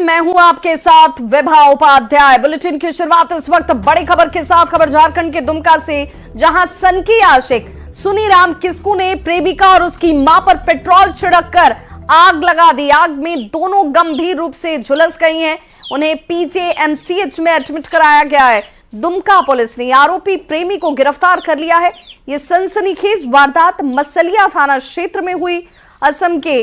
मैं हूं आपके साथ विभा उपाध्याय। बुलेटिन की शुरुआत इस वक्त बड़ी खबर के साथ। खबर झारखंड के दुमका से, जहां सनकी आशिक सुनीराम किस्कू ने प्रेमिका और उसकी मां पर पेट्रोल छिड़ककर आग लगा दी। आग में दोनों गंभीर रूप से झुलस गई हैं। उन्हें पीजीएमसीएच में एडमिट कराया गया है। दुमका पुलिस ने आरोपी प्रेमी को गिरफ्तार कर लिया है। यह सनसनीखेज वारदात मसलिया थाना क्षेत्र में हुई। असम के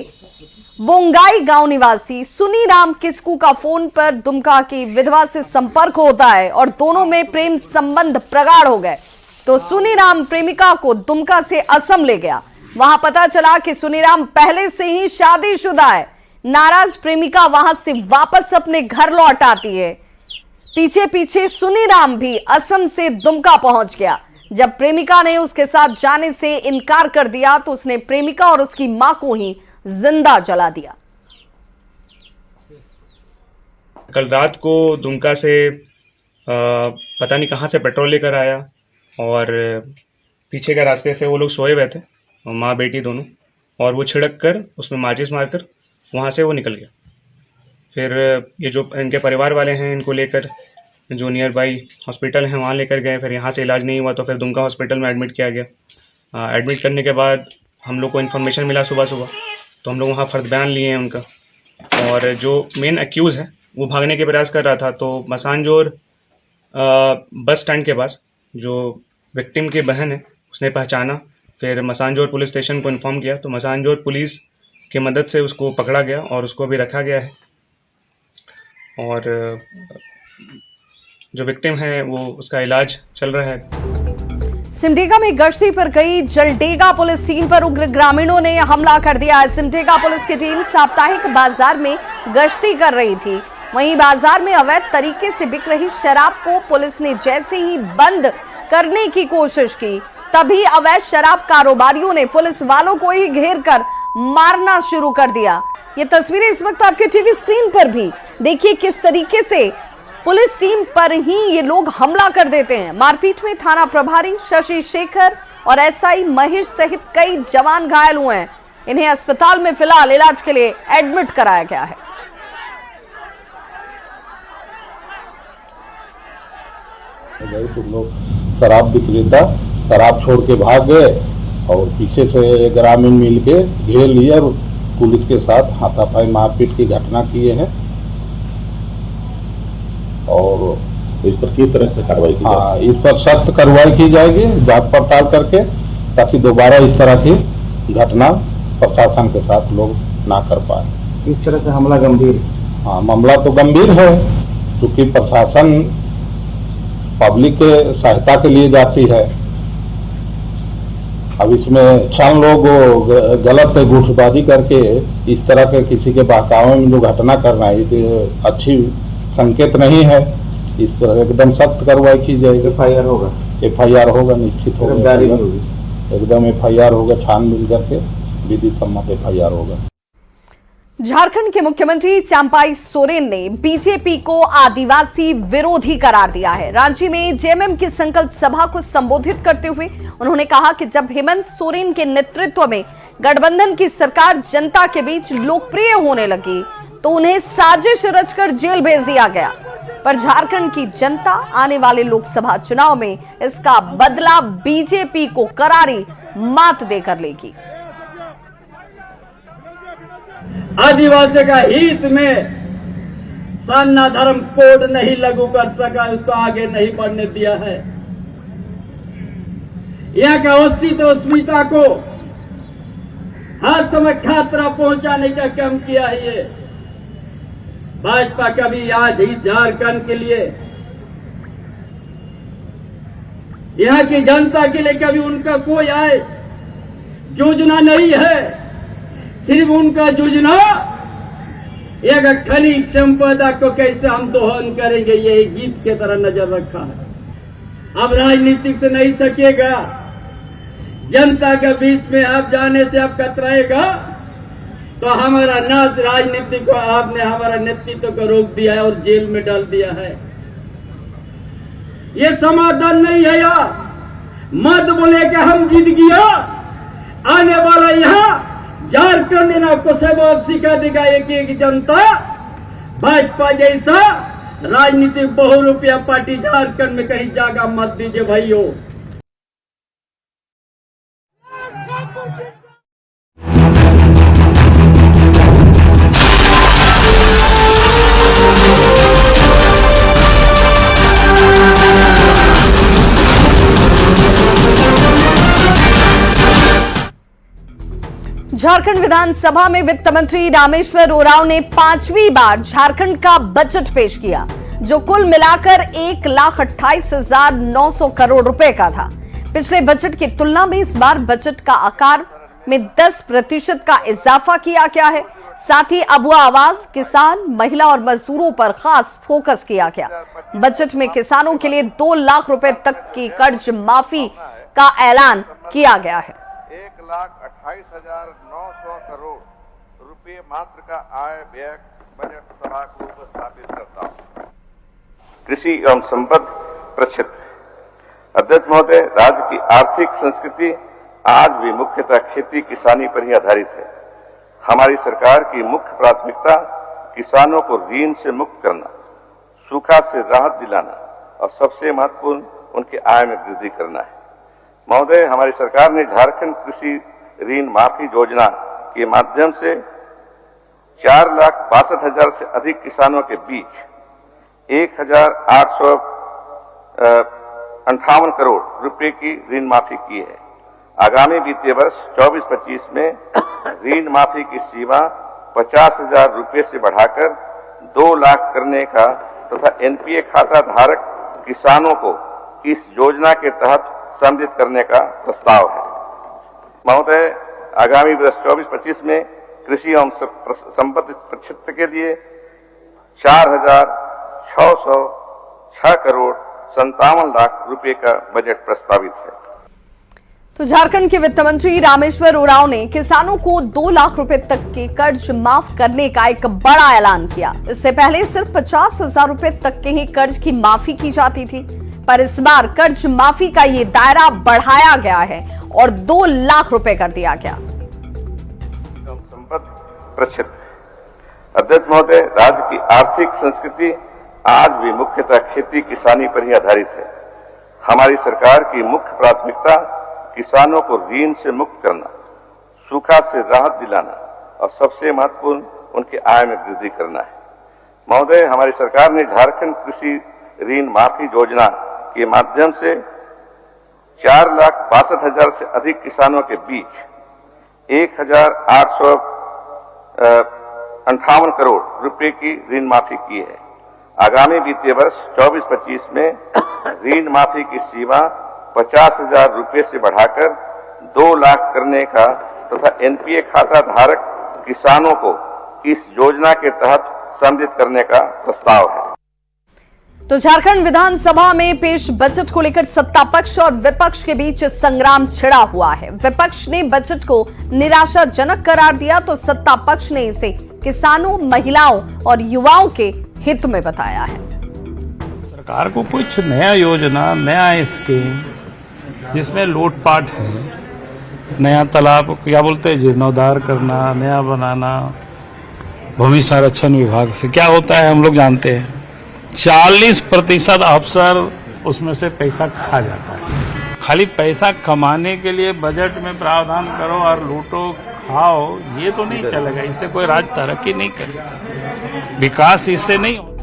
बोंगाई गांव निवासी सुनीराम किस्कू का फोन पर दुमका की विधवा से संपर्क होता है और दोनों में प्रेम संबंध प्रगाढ़ हो गए। तो सुनीराम प्रेमिका को दुमका से असम ले गया। वहां पता चला कि सुनीराम पहले से ही शादीशुदा है। नाराज प्रेमिका वहां से वापस अपने घर लौट आती है। पीछे पीछे सुनीराम भी असम से दुमका पहुंच गया। जब प्रेमिका ने उसके साथ जाने से इनकार कर दिया तो उसने प्रेमिका और उसकी मां को ही जिंदा जला दिया। कल रात को दुमका से पता नहीं कहां से पेट्रोल लेकर आया और पीछे के रास्ते से वो लोग सोए हुए थे, माँ बेटी दोनों, और वो छिड़क कर उसमें माचिस मारकर वहां से वो निकल गया। फिर ये जो इनके परिवार वाले हैं इनको लेकर जो नियर बाई हॉस्पिटल है वहाँ लेकर गए। फिर यहाँ से इलाज नहीं हुआ तो फिर दुमका हॉस्पिटल में एडमिट किया गया। एडमिट करने के बाद हम लोग को इन्फॉर्मेशन मिला सुबह, तो हम लोग वहाँ फर्द बयान लिए हैं उनका। और जो मेन एक्यूज़ है वो भागने के प्रयास कर रहा था। तो मसानजोर बस स्टैंड के पास जो विक्टिम की बहन है उसने पहचाना। फिर मसानजोर पुलिस स्टेशन को इन्फॉर्म किया तो मसानजोर पुलिस की मदद से उसको पकड़ा गया और उसको अभी रखा गया है। और जो विक्टिम है वो उसका इलाज चल रहा है। सिमडेगा में गश्ती पर गई जलडेगा पुलिस टीम पर उग्र ग्रामीणों ने हमला कर दिया है। सिमडेगा पुलिस की टीम साप्ताहिक बाजार में गश्ती कर रही थी। वहीं बाजार में अवैध तरीके से बिक रही शराब को पुलिस ने जैसे ही बंद करने की कोशिश की, तभी अवैध शराब कारोबारियों ने पुलिस वालों को ही घेर कर मारना शुरू कर दिया। ये तस्वीरें इस वक्त आपके टीवी स्क्रीन पर भी देखिए किस तरीके से पुलिस टीम पर ही ये लोग हमला कर देते हैं। मारपीट में थाना प्रभारी शशि शेखर और एसआई महेश सहित कई जवान घायल हुए हैं। इन्हें अस्पताल में फिलहाल इलाज के लिए एडमिट कराया गया है। तुम लोग शराब विक्रेता शराब छोड़ के भाग गए और पीछे से ग्रामीण मिल के घेर लिए और पुलिस के साथ हाथापाई मारपीट की घटना किए हैं। और इस पर किस तरह से कार्रवाई की जाएगी? इस पर सख्त कार्रवाई की जाएगी जांच पड़ताल करके, ताकि दोबारा इस तरह की घटना प्रशासन के साथ लोग ना कर पाए। इस तरह से हमला गंभीर? हाँ, मामला तो गंभीर है, क्योंकि प्रशासन पब्लिक के सहायता के लिए जाती है। अब इसमें छान लोग गलत गुटबाजी करके इस तरह के किसी के बहकावे में जो घटना करना है तो अच्छी संकेत नहीं है। इस पर एकदम सख्त कार्रवाई की जाएगी। एफआईआर होगा? एफआईआर होगा, निश्चित होगा, एकदम एफआईआर होगा। छानबीन करके विधि सम्मत एफआईआर होगा। झारखंड के मुख्यमंत्री चांपाई सोरेन ने बीजेपी को आदिवासी विरोधी करार दिया है। रांची में जेएमएम की संकल्प सभा को संबोधित करते हुए उन्होंने कहा कि जब हेमंत सोरेन के नेतृत्व में गठबंधन की सरकार जनता के बीच लोकप्रिय होने लगी तो उन्हें साजिश रचकर जेल भेज दिया गया। पर झारखंड की जनता आने वाले लोकसभा चुनाव में इसका बदला बीजेपी को करारी मात देकर लेगी। आदिवासी का हित में सान्ना धर्म कोड नहीं लागू कर सका, उसको आगे नहीं बढ़ने दिया है। यहाँ का अस्तित्व अस्मिता को हर समय खतरा पहुंचाने का काम किया है। ये भाजपा कभी आज इस झारखंड के लिए, यहाँ की जनता के लिए कभी उनका कोई आय योजना नहीं है। सिर्फ उनका योजना एक खनिज संपदा को कैसे हम दोहन करेंगे, यही गीत के तरह नजर रखा है। अब राजनीतिक से नहीं सकेगा। जनता के बीच में आप जाने से आप कतराएगा तो हमारा राजनीति को आपने हमारा नेतृत्व को रोक दिया है और जेल में डाल दिया है। ये समाधान नहीं है यार। मत बोले कि हम जीत गया, आने वाला यहाँ झारखंड ने आपको सबक सिखा देगा एक जनता भाजपा जैसा राजनीतिक बहुरूपिया पार्टी झारखंड में कहीं जागा मत दीजिए भाइयों। झारखंड विधानसभा में वित्त मंत्री रामेश्वर उरांव ने 5वीं बार झारखंड का बजट पेश किया, जो कुल मिलाकर 1,28,900 करोड़ रुपए का था। पिछले बजट की तुलना में इस बार बजट का आकार में 10% का इजाफा किया गया है। साथ ही अबुआ आवास, किसान, महिला और मजदूरों पर खास फोकस किया गया। बजट में किसानों के लिए 2 लाख रुपए तक की कर्ज माफी का ऐलान किया गया है। 1,28,900 करोड़ रुपए मात्र का आय व्यय बजट सभा को उपस्थापित करता हूं। कृषि एवं संपद प्रक्षेत्र अध्यक्ष महोदय, राज्य की आर्थिक संस्कृति आज भी मुख्यतः खेती किसानी पर ही आधारित है। हमारी सरकार की मुख्य प्राथमिकता किसानों को ऋण से मुक्त करना, सूखा से राहत दिलाना और सबसे महत्वपूर्ण उनके आय में वृद्धि करना है। महोदय, हमारी सरकार ने झारखंड कृषि ऋण माफी योजना के माध्यम से 4,62,000 से अधिक किसानों के बीच 1,858 करोड़ रुपए की ऋण माफी की है। आगामी वित्तीय वर्ष 24-25 में ऋण माफी की सीमा 50,000 रुपए से बढ़ाकर 2 लाख करने का तथा एनपीए खाता धारक किसानों को इस योजना के तहत सम्मिलित करने का प्रस्ताव है। महोदय, आगामी वर्ष 24-25 में कृषि एवं संपत्ति क्षेत्र के लिए 4,606 करोड़ 57 लाख रुपए का बजट प्रस्तावित है। तो झारखंड के वित्त मंत्री रामेश्वर उरांव ने किसानों को 2 लाख रुपए तक के कर्ज माफ करने का एक बड़ा ऐलान किया। इससे पहले सिर्फ 50,000 रुपए तक के ही कर्ज की माफी की जाती थी, पर इस बार कर्ज माफी का ये दायरा बढ़ाया गया है और 2 लाख रुपए कर दिया गया। संपद प्रक्षेत्र अध्यक्ष महोदय, राज्य की आर्थिक संस्कृति आज भी मुख्यतः खेती किसानी पर ही आधारित है। हमारी सरकार की मुख्य प्राथमिकता किसानों को ऋण से मुक्त करना, सूखा से राहत दिलाना और सबसे महत्वपूर्ण उनके आय में वृद्धि करना है। महोदय, हमारी सरकार ने झारखंड कृषि ऋण माफी योजना के माध्यम से 4,62,000 से अधिक किसानों के बीच 1,858 करोड़ रुपए की ऋण माफी की है। आगामी वित्तीय वर्ष 24-25 में ऋण माफी की सीमा 50,000 रुपए से बढ़ाकर 2 लाख करने का तथा एनपीए खाता धारक किसानों को इस योजना के तहत सम्मिलित करने का प्रस्ताव है। तो झारखंड विधानसभा में पेश बजट को लेकर सत्ता पक्ष और विपक्ष के बीच संग्राम छिड़ा हुआ है। विपक्ष ने बजट को निराशाजनक करार दिया, तो सत्ता पक्ष ने इसे किसानों, महिलाओं और युवाओं के हित में बताया है। सरकार को कुछ नया योजना, नया स्कीम जिसमें लूटपाट है, नया तालाब क्या बोलते हैं जीर्णोद्धार करना, नया बनाना, भूमि संरक्षण विभाग से क्या होता है हम लोग जानते हैं। 40% अफसर उसमें से पैसा खा जाता है। खाली पैसा कमाने के लिए बजट में प्रावधान करो और लूटो खाओ, ये तो नहीं चलेगा। इससे कोई राज्य तरक्की नहीं करेगा, विकास इससे नहीं होगा।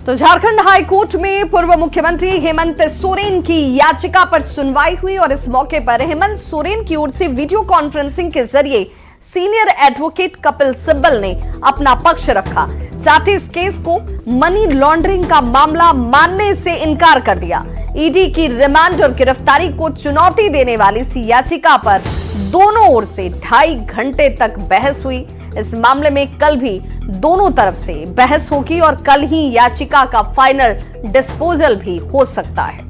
तो झारखंड हाई कोर्ट में पूर्व मुख्यमंत्री हेमंत सोरेन की याचिका पर सुनवाई हुई और इस मौके पर हेमंत सोरेन की ओर से वीडियो कॉन्फ्रेंसिंग के जरिए सीनियर एडवोकेट कपिल सिब्बल ने अपना पक्ष रखा। साथ ही इस केस को मनी लॉन्ड्रिंग का मामला मानने से इनकार कर दिया। ईडी की रिमांड और गिरफ्तारी को चुनौती देने वाली इस याचिका पर दोनों ओर से 2.5 घंटे तक बहस हुई। इस मामले में कल भी दोनों तरफ से बहस होगी और कल ही याचिका का फाइनल डिस्पोजल भी हो सकता है।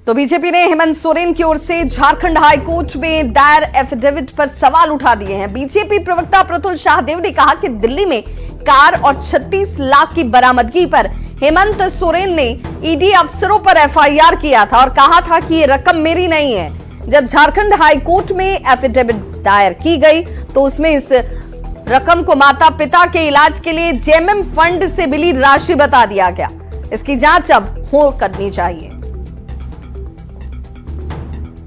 तो बीजेपी ने हेमंत सोरेन की ओर से झारखंड हाई कोर्ट में दायर एफिडेविट पर सवाल उठा दिए हैं। बीजेपी प्रवक्ता प्रफुल्ल शाहदेव ने कहा कि दिल्ली में कार और 36 लाख की बरामदगी पर हेमंत सोरेन ने ईडी अफसरों पर एफआईआर किया था और कहा था कि ये रकम मेरी नहीं है। जब झारखंड हाई कोर्ट में एफिडेविट दायर की गई तो उसमें इस रकम को माता पिता के इलाज के लिए जेएमएम फंड से मिली राशि बता दिया गया। इसकी जांच अब करनी चाहिए।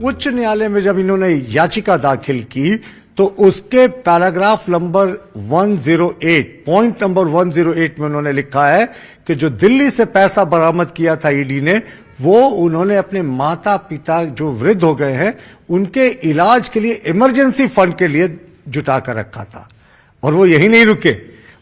उच्च न्यायालय में जब इन्होंने याचिका दाखिल की तो उसके पैराग्राफ नंबर 108 पॉइंट नंबर 108 में उन्होंने लिखा है कि जो दिल्ली से पैसा बरामद किया था ईडी ने, वो उन्होंने अपने माता पिता जो वृद्ध हो गए हैं उनके इलाज के लिए इमरजेंसी फंड के लिए जुटा कर रखा था। और वो यही नहीं रुके,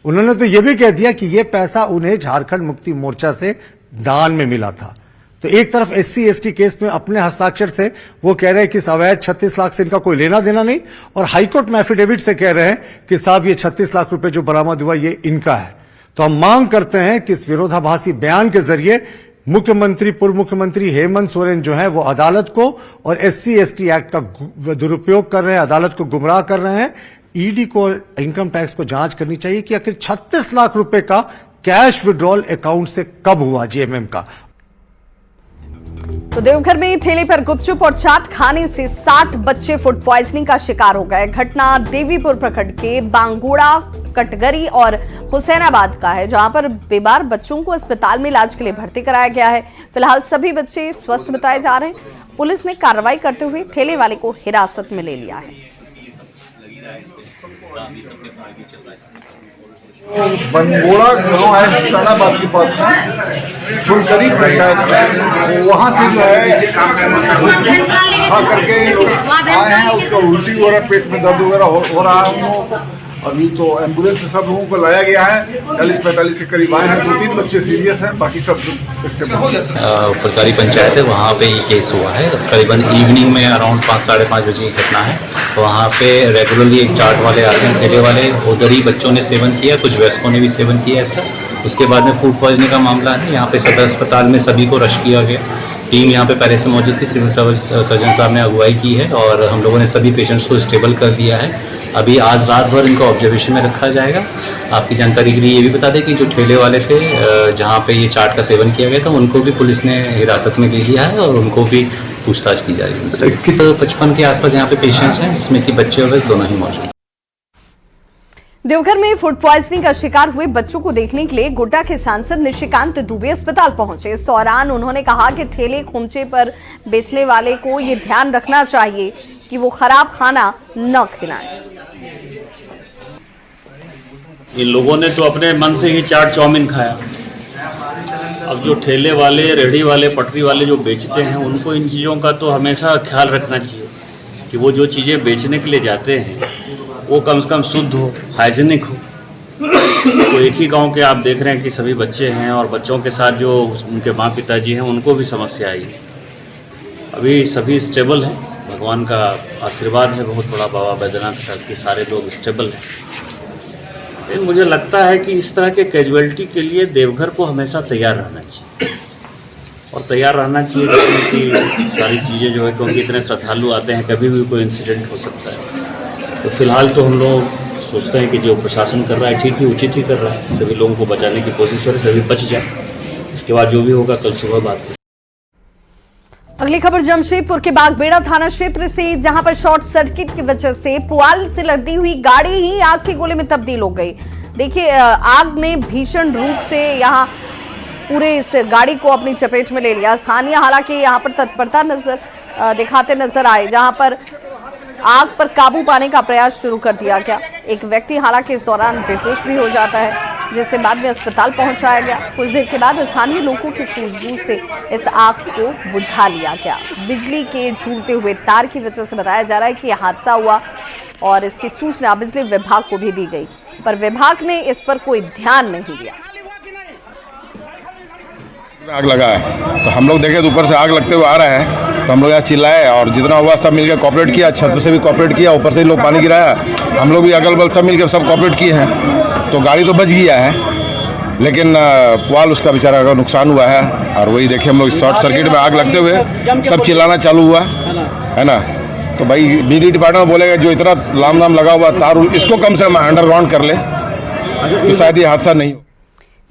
उन्होंने तो ये भी कह दिया कि ये पैसा उन्हें झारखंड मुक्ति मोर्चा से दान में मिला था। तो एक तरफ एससी एसटी केस में अपने हस्ताक्षर से वो कह रहे हैं कि इस अवैध 36 लाख से इनका कोई लेना देना नहीं, और हाईकोर्ट में एफिडेविट से कह रहे हैं कि साहब ये 36 लाख रुपए जो बरामद हुआ ये इनका है। तो हम मांग करते हैं कि इस विरोधाभासी बयान के जरिए मुख्यमंत्री पूर्व मुख्यमंत्री हेमंत सोरेन जो है वो अदालत को और एससी एसटी एक्ट का दुरुपयोग कर रहे हैं, अदालत को गुमराह कर रहे हैं। ईडी को इनकम टैक्स को जांच करनी चाहिए कि आखिर 36 लाख रुपए का कैश विड्रॉल अकाउंट से कब हुआ जेएमएम का। तो देवघर में ठेले पर गुपचुप और चाट खाने से 60 बच्चे फूड प्वाइजनिंग का शिकार हो गए। घटना देवीपुर प्रखंड के बांगोड़ा, कटगरी और हुसैनाबाद का है, जहां पर बीमार बच्चों को अस्पताल में इलाज के लिए भर्ती कराया गया है। फिलहाल सभी बच्चे स्वस्थ बताए जा रहे हैं। पुलिस ने कार्रवाई करते हुए ठेले वाले को हिरासत में ले लिया है। बंगोड़ा गांव है हुसैनाबाद के पास में, फुलकरी पंचायत है, वहाँ से जो है खा करके आए हैं। उसका उल्टी हो रहा है, पेट में दर्द वगैरह हो रहा है उनको। अभी तो एम्बुलेंस से सब लोगों को लाया गया है। 40-45 के करीब आए हैं। 2-3 बच्चे सीरियस हैं, बाकी सब फुलकारी पंचायत है, वहाँ पे ये केस हुआ है। करीबन इवनिंग में अराउंड 5-5:30 बजे की घटना है। तो वहाँ पे रेगुलरली एक चाट वाले आते हैं, ठेले वाले, उधर ही बच्चों ने सेवन किया, कुछ वयस्कों ने भी सेवन किया इसका। उसके बाद में फूड पॉइजनिंग का मामला है। यहाँ पे सदर अस्पताल में सभी को रश किया गया। टीम यहाँ पे पहले से मौजूद थी, सिविल सर्जन साहब ने अगुवाई की है और हम लोगों ने सभी पेशेंट्स को स्टेबल कर दिया है। अभी आज रात भर इनको ऑब्जर्वेशन में रखा जाएगा। आपकी जानकारी के लिए ये भी बता दें कि जो ठेले वाले थे जहाँ पे ये चाट का सेवन किया गया था, उनको भी पुलिस ने हिरासत में ले लिया है और उनको भी पूछताछ की जाएगी। तो 55 के आसपास यहाँ पे पेशेंट्स हैं, जिसमें कि बच्चे और दोनों ही मौजूद। देवघर में फूड प्वाइजनिंग का शिकार हुए बच्चों को देखने के लिए गोड्डा के सांसद निशिकांत दुबे अस्पताल पहुंचे। इस दौरान उन्होंने कहा कि ठेले खोमचे पर बेचने वाले को ये ध्यान रखना चाहिए कि वो खराब खाना न खिलाएं। इन लोगों ने तो अपने मन से ही चाट चाउमीन खाया। अब जो ठेले वाले, रेहड़ी वाले, पटरी वाले जो बेचते हैं, उनको इन चीज़ों का तो हमेशा ख्याल रखना चाहिए कि वो जो चीज़ें बेचने के लिए जाते हैं वो कम से कम शुद्ध हो, हाइजीनिक हो। तो एक ही गांव के आप देख रहे हैं कि सभी बच्चे हैं और बच्चों के साथ जो उनके माँ पिताजी हैं उनको भी समस्या आई है। अभी सभी स्टेबल हैं, भगवान का आशीर्वाद है बहुत बड़ा, बाबा बैद्यनाथ का, कि सारे लोग स्टेबल हैं। लेकिन मुझे लगता है कि इस तरह के कैजुअलिटी के लिए देवघर को हमेशा तैयार रहना चाहिए और तैयार रहना चाहिए कि सारी चीज़ें जो है, क्योंकि इतने श्रद्धालु आते हैं, कभी भी कोई इंसिडेंट हो सकता है। तो फिलहाल तो हम लोग सोचते हैं कि जो प्रशासन कर रहा है ठीक ही, उचित ही कर रहा है। सभी लोगों को बचाने की कोशिश हो रही है, सभी बच जाए। इसके बाद जो भी होगा कल सुबह बात करें। अगली खबर जमशेदपुर के बागबेड़ा थाना क्षेत्र से, जहां पर शॉर्ट सर्किट की वजह से पुआल से लदी हुई गाड़ी ही आग के गोले में तब्दील हो गई। देखिए, आग ने भीषण रूप से यहां पूरे इस गाड़ी को अपनी चपेट में ले लिया। स्थानीय हालांकि यहां पर तत्परता दिखाते नजर आए, जहां पर आग पर काबू पाने का प्रयास शुरू कर दिया गया। एक व्यक्ति हालांकि इस दौरान बेहोश भी हो जाता है, जिसे बाद में अस्पताल पहुंचाया गया। कुछ देर के बाद स्थानीय लोगों की सूझबूझ से इस आग को बुझा लिया गया। बिजली के झूलते हुए तार की वजह से बताया जा रहा है कि यह हादसा हुआ और इसकी सूचना बिजली विभाग को भी दी गई, पर विभाग ने इस पर कोई ध्यान नहीं दिया। आग लगा है तो हम लोग देखे तो ऊपर से आग लगते हुए आ रहा है, तो हम लोग यहाँ चिल्लाए और जितना हुआ सब मिलकर कॉपरेट किया। छत पे से भी कॉपरेट किया, ऊपर से ही लोग पानी गिराया, हम लोग भी अगल बगल सब मिलकर सब कॉपरेट किए हैं। तो गाड़ी तो बच गया है, लेकिन पुआल उसका बेचारा का नुकसान हुआ है। और वही देखिए हम लोग शॉर्ट सर्किट में आग लगते हुए सब चिल्लाना चालू हुआ है ना। तो भाई बिजली डिपार्टमेंट बोलेगा जो इतना लाम लगा हुआ तार, इसको कम से कम अंडरग्राउंड कर ले तो शायद ये हादसा नहीं हो।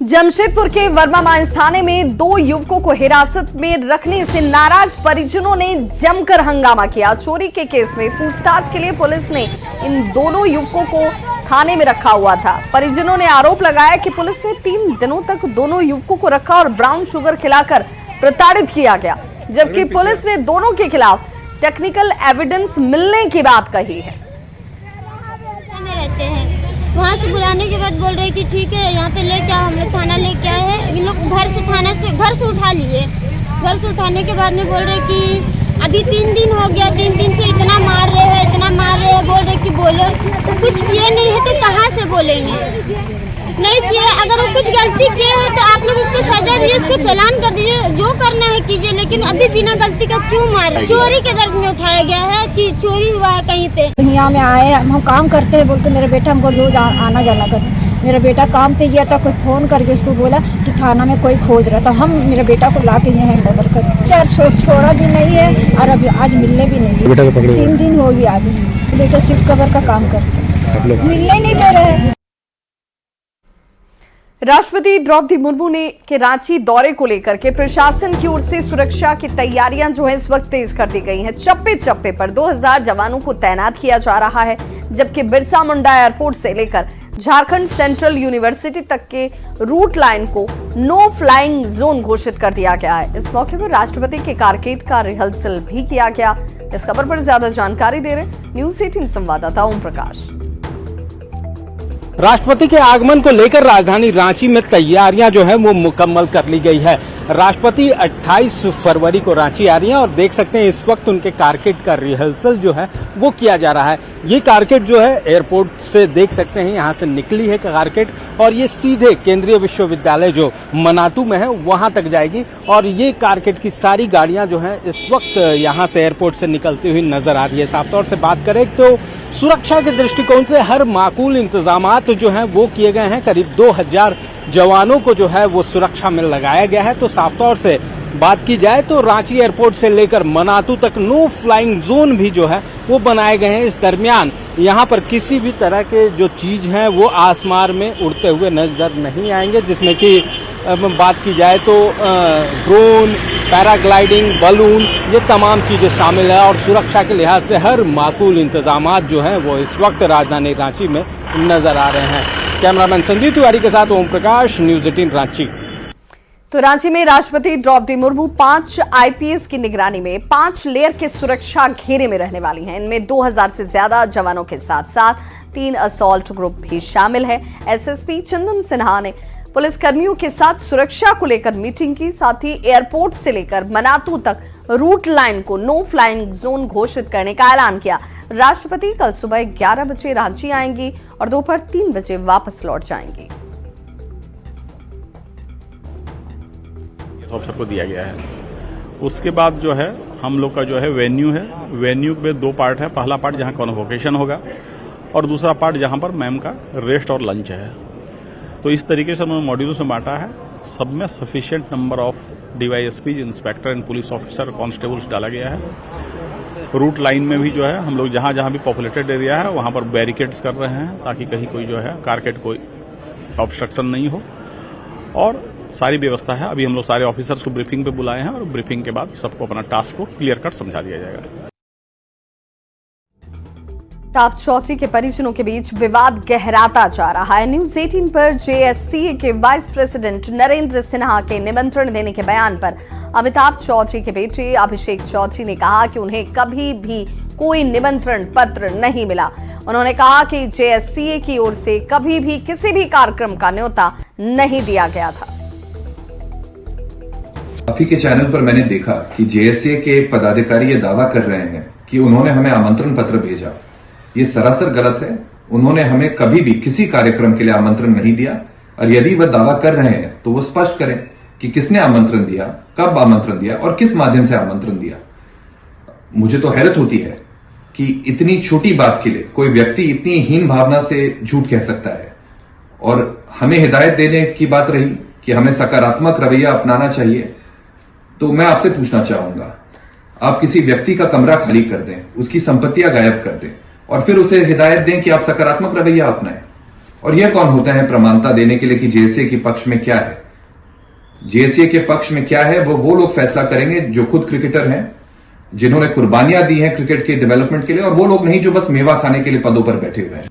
जमशेदपुर के वर्मा माइंस थाने में 2 युवकों को हिरासत में रखने से नाराज परिजनों ने जमकर हंगामा किया। चोरी के केस में पूछताछ के लिए पुलिस ने इन दोनों युवकों को थाने में रखा हुआ था। परिजनों ने आरोप लगाया कि पुलिस ने 3 दिनों तक दोनों युवकों को रखा और ब्राउन शुगर खिलाकर प्रताड़ित किया गया, जबकि पुलिस ने दोनों के खिलाफ टेक्निकल एविडेंस मिलने की बात कही है। वहाँ से बुलाने के बाद बोल रहे कि ठीक है यहाँ पे लेके आओ, हम लोग थाना लेके आए हैं। इन लोग घर से उठा लिए। घर से उठाने के बाद में बोल रहे कि अभी 3 दिन हो गया, 3 दिन से इतना मार रहे हैं, बोल रहे कि बोलो तो कुछ किए नहीं है तो कहाँ से बोलेंगे। नहीं किए, अगर वो कुछ गलती किए हैं तो आप लोग उसको सजा दिए, उसको चालान कर दीजिए, जो करना है कीजिए, लेकिन अभी बिना गलती का क्यों मार। चोरी के दर्ज में उठाया गया है कि चोरी हुआ है कहीं पे। यहाँ में आए, हम काम करते हैं बोलते, मेरे बेटा हमको रोज आना जाना कर। मेरा बेटा काम पे गया था, कोई फोन करके उसको बोला कि थाना में कोई खोज रहा था। हम मेरे बेटा को ला के यहाँ हैंड ओवर कर छोड़ा भी नहीं है और अभी आज मिलने भी नहीं। 3 दिन हो गया, अभी बेटा सिर्फ कवर का काम करते, मिलने नहीं दे रहे। राष्ट्रपति द्रौपदी मुर्मू ने के रांची दौरे को लेकर के प्रशासन की ओर से सुरक्षा की तैयारियां जो है इस वक्त तेज कर दी गई हैं। चप्पे चप्पे पर 2000 जवानों को तैनात किया जा रहा है, जबकि बिरसा मुंडा एयरपोर्ट से लेकर झारखंड सेंट्रल यूनिवर्सिटी तक के रूट लाइन को नो फ्लाइंग जोन घोषित कर दिया गया है। इस मौके पर राष्ट्रपति के कारकेड का रिहर्सल भी किया गया। इस खबर पर ज्यादा जानकारी दे रहे न्यूज 18 संवाददाता ओम प्रकाश। राष्ट्रपति के आगमन को लेकर राजधानी रांची में तैयारियां जो है वो मुकम्मल कर ली गई है। राष्ट्रपति 28 फरवरी को रांची आ रही हैं और देख सकते हैं इस वक्त उनके कारकेड का रिहर्सल जो है वो किया जा रहा है। ये कारकेड जो है एयरपोर्ट से देख सकते हैं, यहाँ से निकली है कारकेड और ये सीधे केंद्रीय विश्वविद्यालय जो मनातू में है वहां तक जाएगी और ये कारकेड की सारी गाड़ियां जो है इस वक्त यहाँ से एयरपोर्ट से निकलती हुई नजर आ रही है। साफ तौर से बात करें तो सुरक्षा के दृष्टिकोण से हर माकूल इंतजामात जो है वो किए गए हैं। करीब 2000 जवानों को जो है वो सुरक्षा में लगाया गया है। तो साफ तौर से बात की जाए तो रांची एयरपोर्ट से लेकर मनातू तक नो फ्लाइंग जोन भी जो है वो बनाए गए हैं। इस दरमियान यहाँ पर किसी भी तरह के जो चीज हैं वो आसमान में उड़ते हुए नजर नहीं आएंगे, जिसमें कि बात की जाए तो ड्रोन, पैराग्लाइडिंग, बलून, ये तमाम चीजें शामिल है और सुरक्षा के लिहाज से हर माकूल इंतजामात जो हैं वो इस वक्त राजधानी रांची में नजर आ रहे हैं। कैमरामैन संजीव तिवारी के साथ ओम प्रकाश, न्यूज 18 रांची। तो रांची में राष्ट्रपति द्रौपदी मुर्मू 5 आईपीएस की निगरानी में 5 लेयर के सुरक्षा घेरे में रहने वाली हैं। इनमें 2000 से ज्यादा जवानों के साथ साथ 3 असॉल्ट ग्रुप भी शामिल है। एसएसपी चंदन सिन्हा ने पुलिस कर्मियों के साथ सुरक्षा को लेकर मीटिंग की, साथ ही एयरपोर्ट से लेकर मनातू तक रूट लाइन को नो फ्लाइंग जोन घोषित करने का ऐलान किया। राष्ट्रपति कल सुबह 11 बजे रांची आएंगी और दोपहर 3 बजे वापस लौट जाएंगी। ऑफिसर को दिया गया है। उसके बाद जो है हम लोग का जो है वेन्यू है। वेन्यू में 2 पार्ट है। पहला पार्ट जहाँ कॉन्वोकेशन होगा और दूसरा पार्ट जहाँ पर मैम का रेस्ट और लंच है। तो इस तरीके से उन्होंने मॉड्यूल्स में बांटा है। सब में sufficient number of DYSP, inspector and police officer, constables डाला गया है। रूट लाइन में भी जो है हम लोग जहाँ जहाँ भी पॉपुलेटेड एरिया है वहाँ पर बैरिकेड्स कर रहे हैं ताकि कहीं कोई जो है कारकेड कोई ऑब्स्ट्रक्शन नहीं हो और सारी व्यवस्था है। अभी हम लोग सारे ऑफिसर्स को ब्रीफिंग पे बुलाए हैं और ब्रीफिंग के बाद सबको अपना टास्क को क्लियर कट समझा दिया जाएगा। ताप चौधरी के परिजनों के बीच विवाद गहराता जा रहा है। न्यूज 18 पर जेएससीए के वाइस प्रेसिडेंट नरेंद्र सिन्हा के निमंत्रण देने के बयान पर अमिताभ चौधरी के बेटे अभिषेक चौधरी ने कहा कि उन्हें कभी भी कोई निमंत्रण पत्र नहीं मिला। उन्होंने कहा कि जेएससीए की ओर से कभी भी किसी भी कार्यक्रम का न्योता नहीं दिया गया था। अभी के चैनल पर मैंने देखा कि जेएससीए के पदाधिकारी ये दावा कर रहे हैं कि उन्होंने हमें आमंत्रण पत्र भेजा। ये सरासर गलत है। उन्होंने हमें कभी भी किसी कार्यक्रम के लिए आमंत्रण नहीं दिया और यदि वह दावा कर रहे हैं तो वो स्पष्ट करें कि किसने आमंत्रण दिया, कब आमंत्रण दिया और किस माध्यम से आमंत्रण दिया। मुझे तो हैरत होती है कि इतनी छोटी बात के लिए कोई व्यक्ति इतनी हीन भावना से झूठ कह सकता है। और हमें हिदायत देने की बात रही कि हमें सकारात्मक रवैया अपनाना चाहिए, तो मैं आपसे पूछना चाहूंगा, आप किसी व्यक्ति का कमरा खाली कर दें, उसकी संपत्तियां गायब कर दें और फिर उसे हिदायत दें कि आप सकारात्मक रवैया अपनाएं। और यह कौन होता है प्रमाणता देने के लिए कि जेएसए के पक्ष में क्या है? जेएसए के पक्ष में क्या है वो लोग फैसला करेंगे जो खुद क्रिकेटर हैं, जिन्होंने कुर्बानियां दी हैं क्रिकेट के डेवलपमेंट के लिए, और वो लोग नहीं जो बस मेवा खाने के लिए पदों पर बैठे हुए हैं।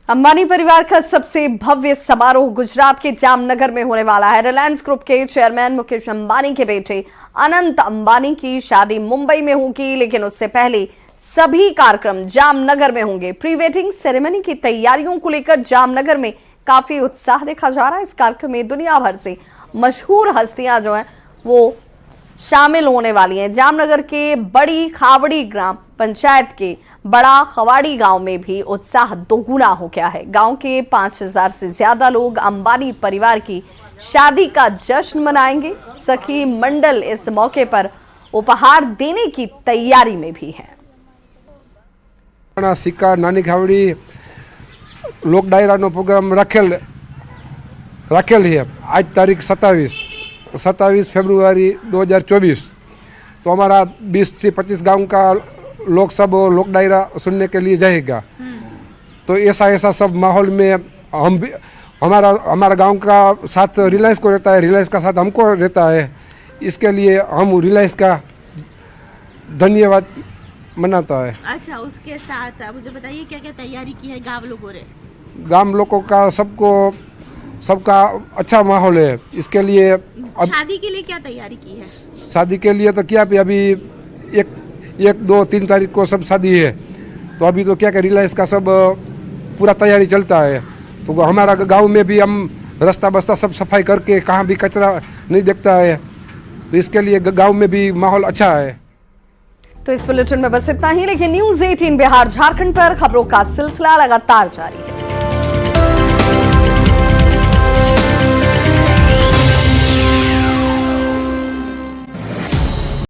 अंबानी परिवार का सबसे भव्य समारोह गुजरात के जामनगर में होने वाला है। रिलायंस ग्रुप के चेयरमैन मुकेश अंबानी के बेटे अनंत अंबानी की शादी मुंबई में होगी, लेकिन उससे पहले सभी कार्यक्रम जामनगर में होंगे। प्री वेडिंग सेरेमनी की तैयारियों को लेकर जामनगर में काफी उत्साह देखा जा रहा है। इस कार्यक्रम में दुनिया भर से मशहूर हस्तियां जो हैं वो शामिल होने वाली हैं। जामनगर के बड़ी खावड़ी ग्राम पंचायत के बड़ा खवाड़ी गांव में भी उत्साह दोगुना हो गया है। गांव के 5000 से ज्यादा लोग अंबानी परिवार की शादी का जश्न मनाएंगे। सखी मंडल इस मौके पर उपहार देने की तैयारी में भी है। सिक्का नानी खावड़ी लोक डायरा नो प्रोग्राम रखेल है। आज तारीख 27 फरवरी 2024। तो हमारा 20 से 25 गांव का लोग सब लोक डायरा सुनने के लिए जाएगा। तो ऐसा सब माहौल में हम भी हमारा गांव का साथ रिलायंस को रहता है, रिलायंस का साथ हमको रहता है। इसके लिए हम रिलायंस का धन्यवाद मनाता है। अच्छा, उसके साथ मुझे बताइए क्या क्या तैयारी की है गांव लोगों ने? गांव लोगों का सबका अच्छा माहौल है। इसके लिए शादी के लिए क्या तैयारी की है? शादी के लिए तो क्या अभी 1, 2, 3 तारीख को सब शादी है। तो अभी तो क्या रिलायंस का सब पूरा तैयारी चलता है। तो हमारा गांव में भी हम रास्ता बस्ता सब सफाई करके कहाँ भी कचरा नहीं दिखता है। तो इसके लिए गांव में भी माहौल अच्छा है। तो इस बुलेटिन में बस इतना ही, लेकिन न्यूज़ 18 बिहार झारखंड पर खबरों का सिलसिला लगातार जारी है।